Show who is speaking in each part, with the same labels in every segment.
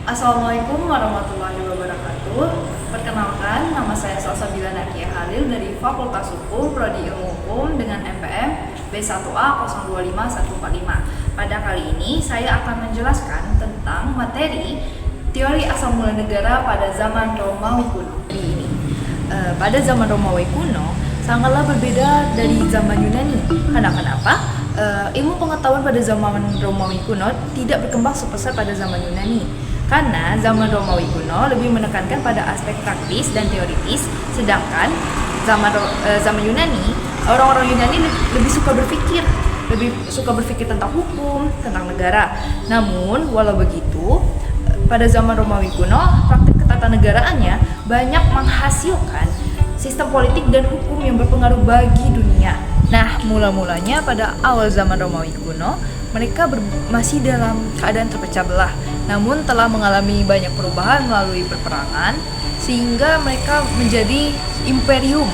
Speaker 1: Assalamualaikum warahmatullahi wabarakatuh. Perkenalkan, nama saya Salsabila Nakia Halil dari Fakultas Hukum, Prodi Ilmu Hukum dengan MPM B1A 025145. Pada kali ini saya akan menjelaskan tentang materi teori asal mula negara pada zaman Romawi kuno. Pada zaman Romawi kuno sangatlah berbeda dari zaman Yunani. Kenapa? Ilmu pengetahuan pada zaman Romawi kuno tidak berkembang sepesat pada zaman Yunani. Karena zaman Romawi kuno lebih menekankan pada aspek praktis dan teoritis, sedangkan zaman Yunani, orang-orang Yunani lebih suka berpikir tentang hukum, tentang negara. Namun, walau begitu, pada zaman Romawi kuno, praktik ketatanegaraannya banyak menghasilkan sistem politik dan hukum yang berpengaruh bagi dunia. Nah, mula-mulanya pada awal zaman Romawi kuno, mereka masih dalam keadaan terpecah belah, namun telah mengalami banyak perubahan melalui peperangan, sehingga mereka menjadi imperium.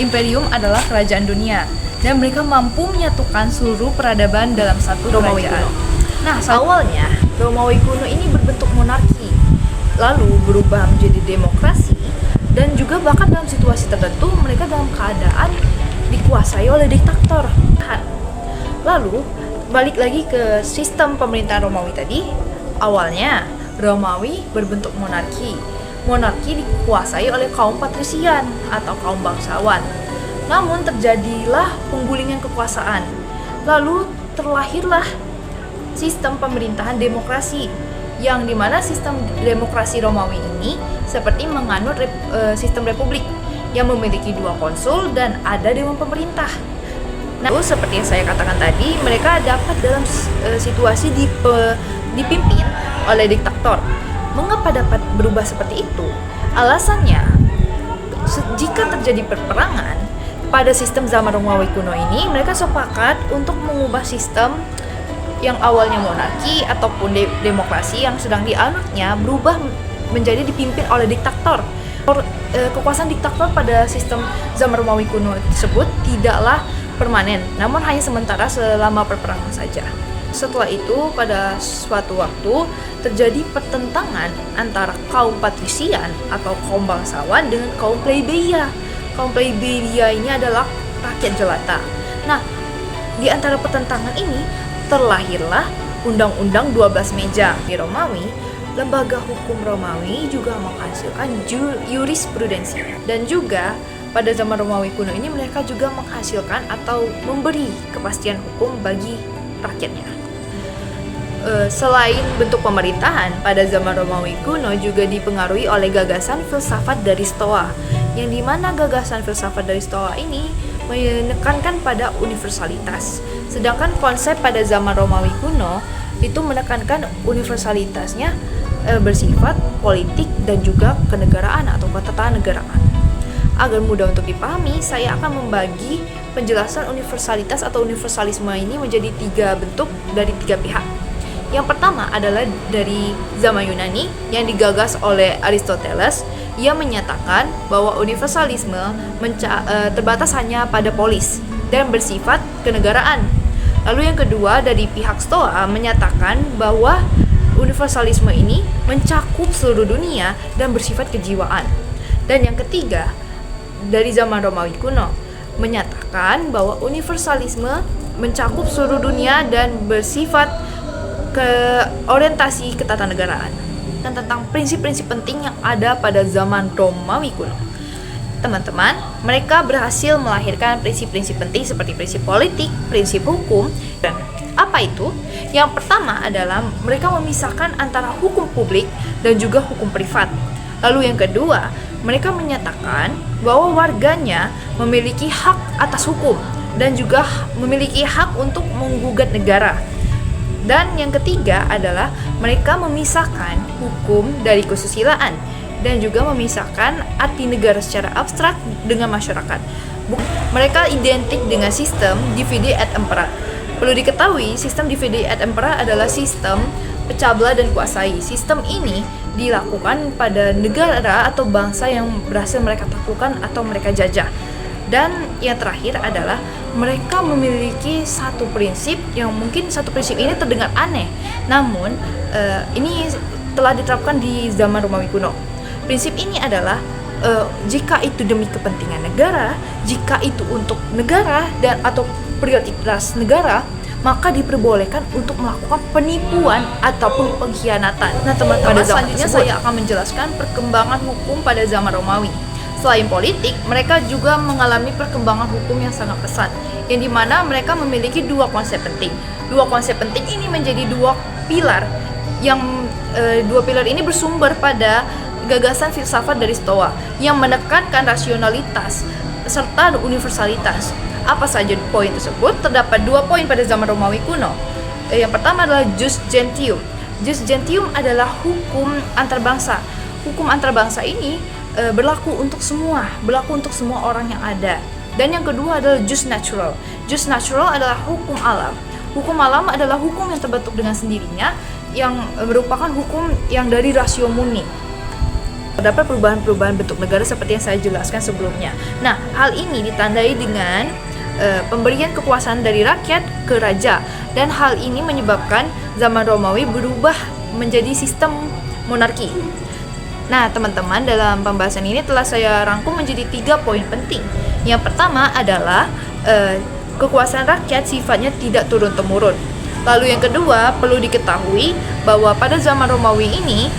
Speaker 1: Imperium adalah kerajaan dunia, dan mereka mampu menyatukan seluruh peradaban dalam satu kerajaan. Nah, awalnya Romawi kuno ini berbentuk monarki, lalu berubah menjadi demokrasi, dan juga bahkan dalam situasi tertentu mereka dalam keadaan dikuasai oleh diktator. Lalu balik lagi ke sistem pemerintahan Romawi tadi. Awalnya Romawi berbentuk monarki. Monarki dikuasai oleh kaum patrisian atau kaum bangsawan. Namun terjadilah penggulingan kekuasaan. Lalu terlahirlah sistem pemerintahan demokrasi, yang dimana sistem demokrasi Romawi ini seperti menganut sistem republik yang memiliki 2 konsul dan ada dewan pemerintah. Nah, seperti yang saya katakan tadi, mereka dapat dalam situasi dipimpin oleh diktator. Mengapa dapat berubah seperti itu? Alasannya, jika terjadi peperangan pada sistem zaman Romawi kuno ini, mereka sepakat untuk mengubah sistem yang awalnya monarki ataupun demokrasi yang sedang dianutnya berubah menjadi dipimpin oleh diktator. Kekuasaan diktator pada sistem zaman Romawi kuno tersebut tidaklah permanen, namun hanya sementara selama perperangan saja. Setelah itu, pada suatu waktu terjadi pertentangan antara kaum patrisian atau kaum bangsawan dengan kaum plebeia. Kaum plebeia ini adalah rakyat jelata. Nah, di antara pertentangan ini terlahirlah Undang-Undang 12 Meja. Di Romawi, lembaga hukum Romawi juga menghasilkan jurisprudensi, dan juga pada zaman Romawi kuno ini mereka juga menghasilkan atau memberi kepastian hukum bagi rakyatnya. Selain bentuk pemerintahan, pada zaman Romawi kuno juga dipengaruhi oleh gagasan filsafat dari Stoa, yang dimana gagasan filsafat dari Stoa ini menekankan pada universalitas, sedangkan konsep pada zaman Romawi kuno itu menekankan universalitasnya bersifat politik dan juga kenegaraan atau ketatanegaraan. Agar mudah untuk dipahami, saya akan membagi penjelasan universalitas atau universalisme ini menjadi 3 bentuk dari 3 pihak. Yang pertama adalah dari zaman Yunani yang digagas oleh Aristoteles. Ia menyatakan bahwa universalisme terbatas hanya pada polis dan bersifat kenegaraan. Lalu yang kedua dari pihak Stoa menyatakan bahwa universalisme ini mencakup seluruh dunia dan bersifat kejiwaan. Dan yang ketiga dari zaman Romawi kuno menyatakan bahwa universalisme mencakup seluruh dunia dan bersifat orientasi ketatanegaraan, dan tentang prinsip-prinsip penting yang ada pada zaman Romawi kuno. Teman-teman, mereka berhasil melahirkan prinsip-prinsip penting seperti prinsip politik, prinsip hukum, dan apa itu? Yang pertama adalah mereka memisahkan antara hukum publik dan juga hukum privat. Lalu yang kedua, mereka menyatakan bahwa warganya memiliki hak atas hukum dan juga memiliki hak untuk menggugat negara. Dan yang ketiga adalah mereka memisahkan hukum dari kesusilaan dan juga memisahkan arti negara secara abstrak dengan masyarakat. Mereka identik dengan sistem divide et impera. Perlu diketahui, sistem divide et impera adalah sistem pecah belah dan kuasai. Sistem ini dilakukan pada negara atau bangsa yang berhasil mereka taklukkan atau mereka jajah. Dan yang terakhir adalah mereka memiliki satu prinsip yang mungkin satu prinsip ini terdengar aneh, namun ini telah diterapkan di zaman Romawi kuno. Prinsip ini adalah jika itu demi kepentingan negara, jika itu untuk negara dan atau prioritas negara, maka diperbolehkan untuk melakukan penipuan ataupun pengkhianatan. Nah teman-teman, selanjutnya saya akan menjelaskan perkembangan hukum pada zaman Romawi. Selain politik, mereka juga mengalami perkembangan hukum yang sangat pesat, yang dimana mereka memiliki dua konsep penting. Dua konsep penting ini menjadi dua pilar, yang dua pilar ini bersumber pada gagasan filsafat dari Stoa yang menekankan rasionalitas serta universalitas. Apa saja poin tersebut? Terdapat dua poin pada zaman Romawi kuno. Yang pertama adalah jus gentium. Jus gentium adalah hukum antarbangsa. Hukum antarbangsa ini berlaku untuk semua orang yang ada. Dan yang kedua adalah jus natural. Jus natural adalah hukum alam. Hukum alam adalah hukum yang terbentuk dengan sendirinya, yang merupakan hukum yang dari rasio murni. Terdapat perubahan-perubahan bentuk negara seperti yang saya jelaskan sebelumnya. Nah, hal ini ditandai dengan pemberian kekuasaan dari rakyat ke raja, dan hal ini menyebabkan zaman Romawi berubah menjadi sistem monarki. Nah, teman-teman, dalam pembahasan ini telah saya rangkum menjadi 3 poin penting. Yang pertama adalah kekuasaan rakyat sifatnya tidak turun-temurun. Lalu yang kedua, perlu diketahui bahwa pada zaman Romawi ini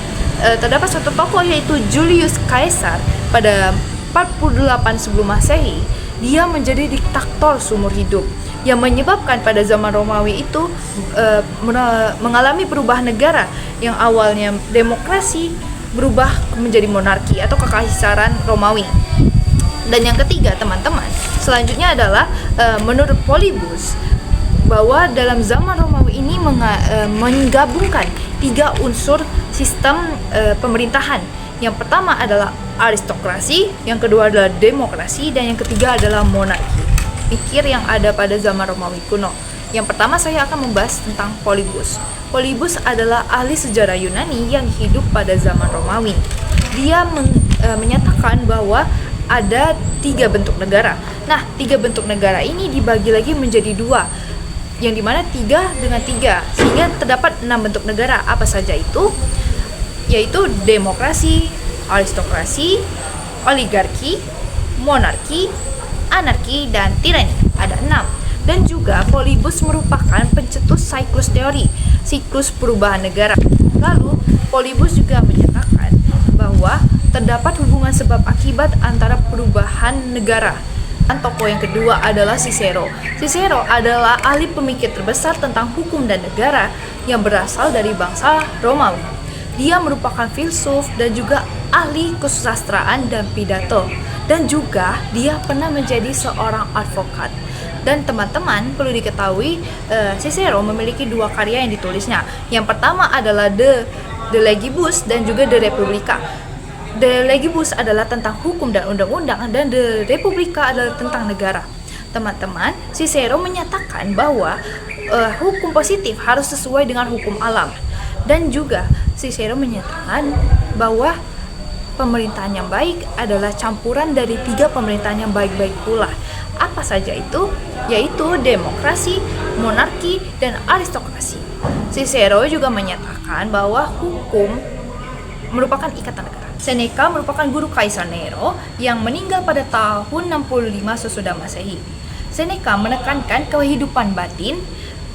Speaker 1: terdapat satu tokoh yaitu Julius Caesar pada 48 sebelum Masehi. Dia menjadi diktator seumur hidup yang menyebabkan pada zaman Romawi itu mengalami perubahan negara yang awalnya demokrasi berubah menjadi monarki atau kekaisaran Romawi. Dan yang ketiga, teman-teman, selanjutnya adalah menurut Polybus bahwa dalam zaman Romawi ini menggabungkan 3 unsur sistem pemerintahan. Yang pertama adalah aristokrasi, yang kedua adalah demokrasi, dan yang ketiga adalah monarki. Pikir yang ada pada zaman Romawi kuno. Yang pertama saya akan membahas tentang Polybus. Polybus adalah ahli sejarah Yunani yang hidup pada zaman Romawi. Dia menyatakan bahwa ada 3 bentuk negara. Nah, 3 bentuk negara ini dibagi lagi menjadi 2, yang dimana 3 dengan 3, sehingga terdapat 6 bentuk negara. Apa saja itu? Yaitu demokrasi, aristokrasi, oligarki, monarki, anarki, dan tirani. Ada 6. Dan juga Polybus merupakan pencetus siklus teori, siklus perubahan negara. Lalu Polybus juga menyatakan bahwa terdapat hubungan sebab akibat antara perubahan negara. Dan tokoh yang kedua adalah Cicero. Cicero adalah ahli pemikir terbesar tentang hukum dan negara yang berasal dari bangsa Romawi. Dia merupakan filsuf dan juga ahli kesusastraan dan pidato. Dan juga dia pernah menjadi seorang advokat. Dan teman-teman perlu diketahui, Cicero memiliki 2 karya yang ditulisnya. Yang pertama adalah De Legibus dan juga De Republica. De Legibus adalah tentang hukum dan undang-undang, dan De Republica adalah tentang negara. Teman-teman, Cicero menyatakan bahwa hukum positif harus sesuai dengan hukum alam. Dan juga Cicero menyatakan bahwa pemerintahan yang baik adalah campuran dari 3 pemerintahan yang baik-baik pula. Apa saja itu? Yaitu demokrasi, monarki, dan aristokrasi. Cicero juga menyatakan bahwa hukum merupakan ikatan negara. Seneca merupakan guru Kaisar Nero yang meninggal pada tahun 65 sesudah Masehi. Seneca menekankan kehidupan batin,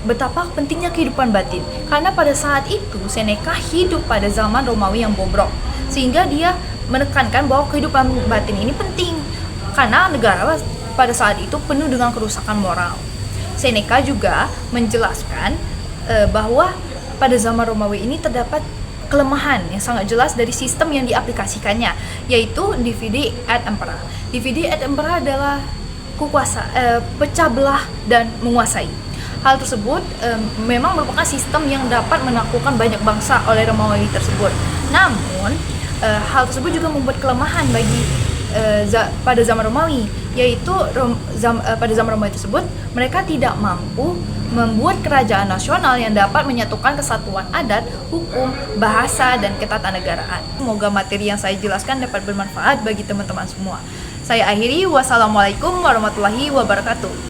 Speaker 1: betapa pentingnya kehidupan batin, karena pada saat itu Seneca hidup pada zaman Romawi yang bobrok, sehingga dia menekankan bahwa kehidupan batin ini penting karena negara pada saat itu penuh dengan kerusakan moral. Seneca juga menjelaskan bahwa pada zaman Romawi ini terdapat kelemahan yang sangat jelas dari sistem yang diaplikasikannya, yaitu divide et impera. Divide et impera adalah pecah belah dan menguasai. Hal tersebut memang merupakan sistem yang dapat menaklukkan banyak bangsa oleh Romawi tersebut. Namun, hal tersebut juga membuat kelemahan bagi pada zaman Romawi, yaitu pada zaman Romawi tersebut mereka tidak mampu membuat kerajaan nasional yang dapat menyatukan kesatuan adat, hukum, bahasa, dan ketatanegaraan. Semoga materi yang saya jelaskan dapat bermanfaat bagi teman-teman semua. Saya akhiri, wassalamualaikum warahmatullahi wabarakatuh.